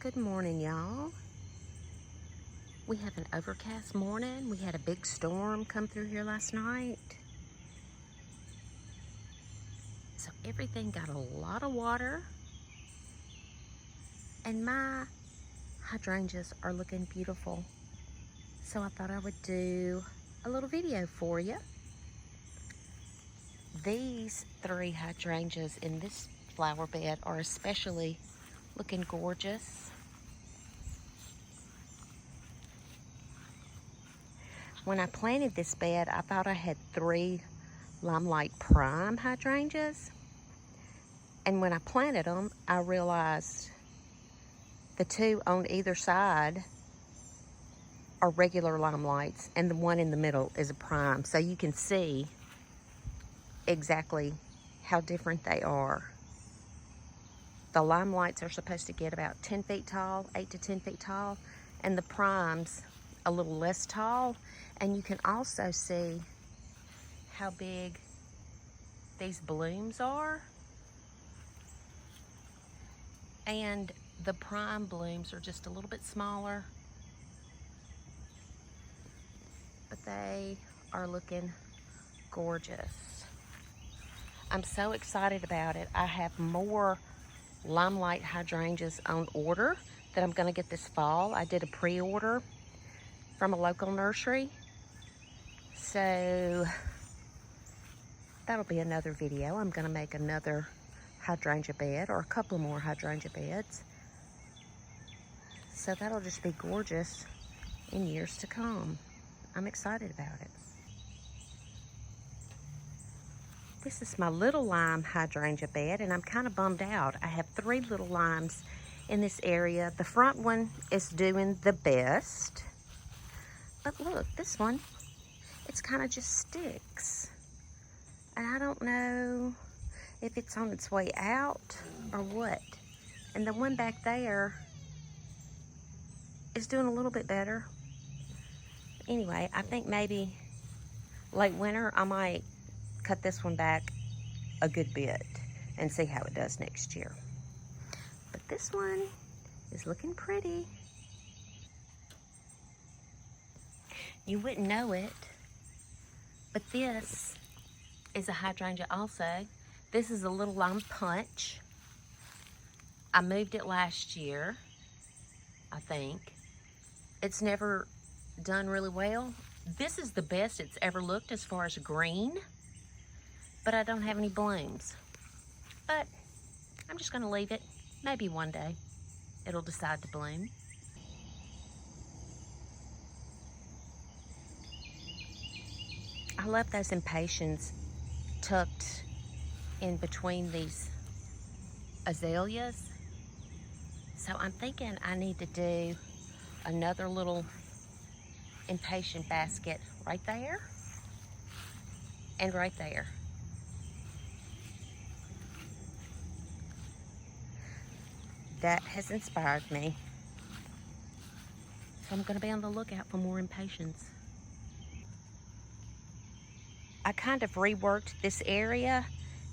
Good morning, y'all. We have an overcast morning. We had a big storm come through here last night. So everything got a lot of water. And my hydrangeas are looking beautiful. So I thought I would do a little video for you. These 3 hydrangeas in this flower bed are especially looking gorgeous. When I planted this bed, I thought I had 3 Limelight Prime hydrangeas. And when I planted them, I realized the 2 on either side are regular Limelights, and the one in the middle is a Prime. So you can see exactly how different they are. The Limelights are supposed to get about 10 feet tall, 8 to 10 feet tall, and the Primes a little less tall. And you can also see how big these blooms are. And the Prime blooms are just a little bit smaller, but they are looking gorgeous. I'm so excited about it. I have more Limelight hydrangeas on order that I'm going to get this fall. I did a pre-order from a local nursery, so that'll be another video. I'm going to make another hydrangea bed, or a couple more hydrangea beds, so that'll just be gorgeous in years to come. I'm excited about it. This is my little lime hydrangea bed, and I'm kind of bummed out. I have 3 little limes in this area. The front one is doing the best, but look, this one, it's kind of just sticks, and I don't know if it's on its way out or what. And the one back there is doing a little bit better. Anyway, I think maybe late winter I might cut this one back a good bit and see how it does next year. But this one is looking pretty. You wouldn't know it, but this is a hydrangea also. This is a little lime punch. I moved it last year, I think. It's never done really well. This is the best it's ever looked as far as green, but I don't have any blooms. But I'm just gonna leave it. Maybe one day it'll decide to bloom. I love those impatiens tucked in between these azaleas. So I'm thinking I need to do another little impatient basket right there and right there. That has inspired me. So I'm going to be on the lookout for more impatiens. I kind of reworked this area.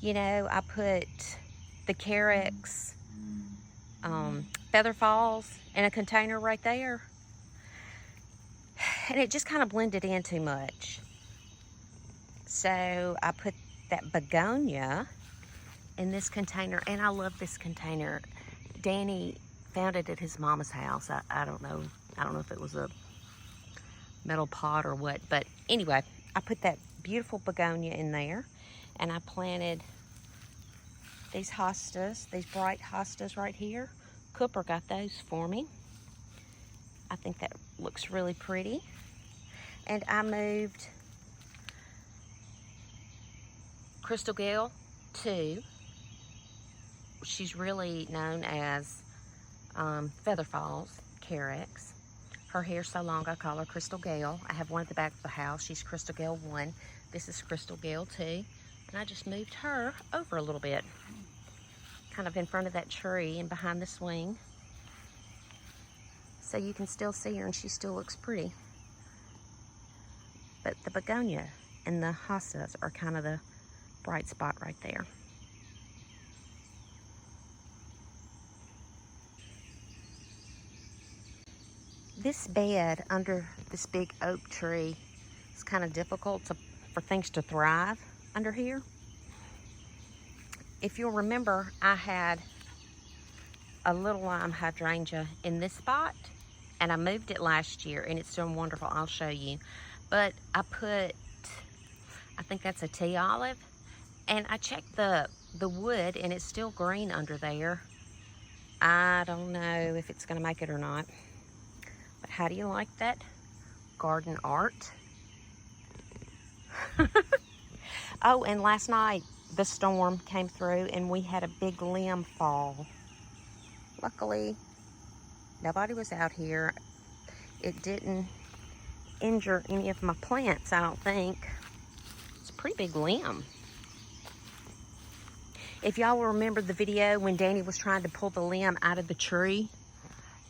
You know, I put the Carex feather falls in a container right there, and it just kind of blended in too much. So I put that begonia in this container, and I love this container. Danny found it at his mama's house. I don't know if it was a metal pot or what, but anyway, I put that beautiful begonia in there, and I planted these hostas, these bright hostas right here. Cooper got those for me. I think that looks really pretty. And I moved Crystal Gale too. She's really known as Feather Falls, Carex. Her hair's so long I call her Crystal Gale. I have one at the back of the house. She's Crystal Gale 1. This is Crystal Gale 2. And I just moved her over a little bit, kind of in front of that tree and behind the swing, so you can still see her and she still looks pretty. But the begonia and the hostas are kind of the bright spot right there. This bed under this big oak tree is kind of difficult for things to thrive under here. If you'll remember, I had a little lime hydrangea in this spot, and I moved it last year, and it's doing wonderful. I'll show you. But I think that's a tea olive, and I checked the wood, and it's still green under there. I don't know if it's gonna make it or not. But how do you like that garden art? Oh, and last night the storm came through and we had a big limb fall. Luckily, nobody was out here. It didn't injure any of my plants, I don't think. It's a pretty big limb. If y'all will remember the video when Danny was trying to pull the limb out of the tree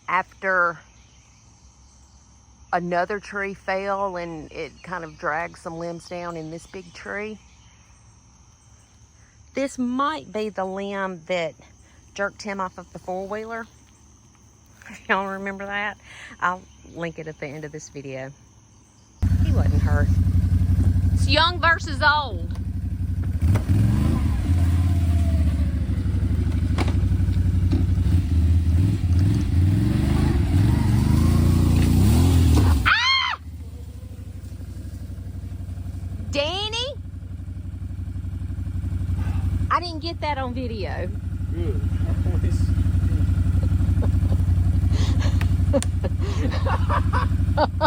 after another tree fell and it kind of dragged some limbs down in this big tree. This might be the limb that jerked him off of the four-wheeler. Y'all remember that? I'll link it at the end of this video. He wasn't hurt. It's young versus old. Danny? I didn't get that on video. Good.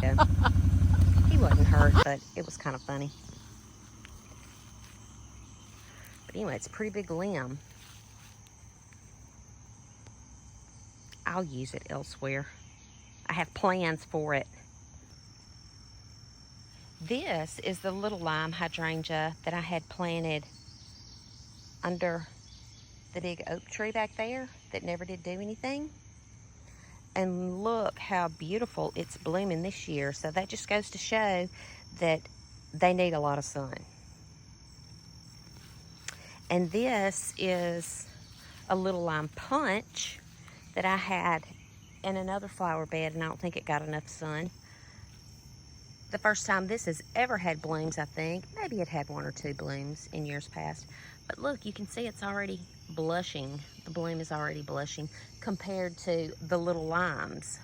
Yeah. He wasn't hurt, but it was kind of funny. But anyway, it's a pretty big limb. I'll use it elsewhere. I have plans for it. This is the little lime hydrangea that I had planted under the big oak tree back there that never did do anything. And look how beautiful it's blooming this year. So that just goes to show that they need a lot of sun. And this is a little lime punch that I had in another flower bed, and I don't think it got enough sun. The first time this has ever had blooms, I think. Maybe it had one or two blooms in years past. But look, you can see it's already blushing. The bloom is already blushing compared to the little limes.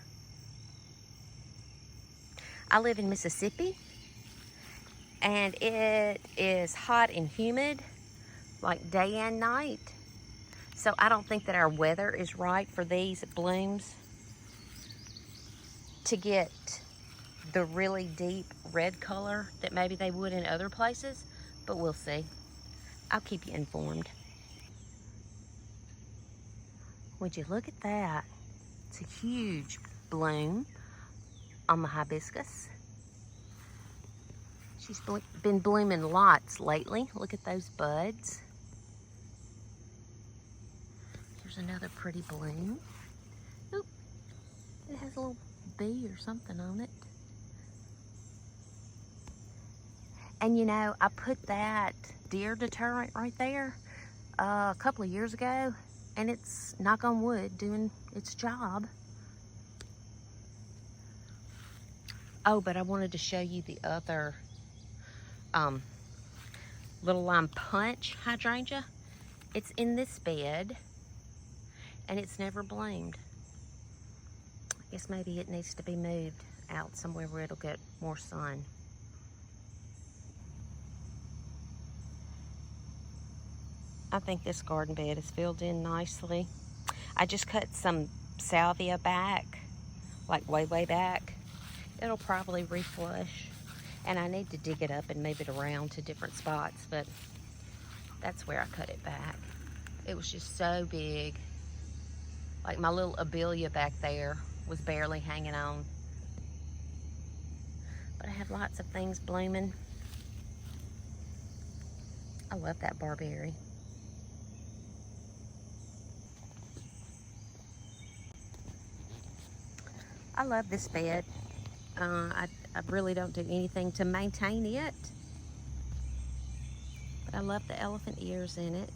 I live in Mississippi, and it is hot and humid, like day and night. So I don't think that our weather is right for these blooms to get the really deep red color that maybe they would in other places, but we'll see. I'll keep you informed. Would you look at that? It's a huge bloom on the hibiscus. She's been blooming lots lately. Look at those buds. Here's another pretty bloom. Oop, it has a little bee or something on it. And you know, I put that deer deterrent right there a couple of years ago, and it's, knock on wood, doing its job. Oh, but I wanted to show you the other little lime punch hydrangea. It's in this bed, and it's never bloomed. I guess maybe it needs to be moved out somewhere where it'll get more sun. I think this garden bed is filled in nicely. I just cut some salvia back, like way back. It'll probably reflush, and I need to dig it up and move it around to different spots, but that's where I cut it back. It was just so big. Like my little abelia back there was barely hanging on. But I have lots of things blooming. I love that barberry. I love this bed. I really don't do anything to maintain it. But I love the elephant ears in it.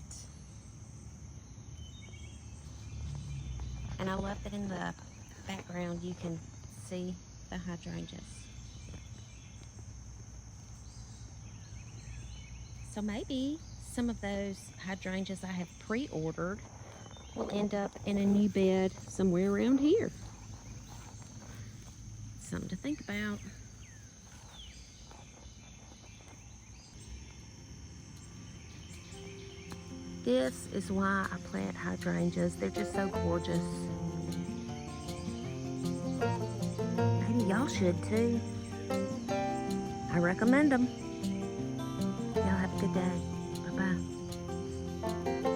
And I love that in the background you can see the hydrangeas. So maybe some of those hydrangeas I have pre-ordered will end up in a new bed somewhere around here. Something to think about. This is why I plant hydrangeas. They're just so gorgeous. Maybe y'all should too. I recommend them. Y'all have a good day. Bye-bye.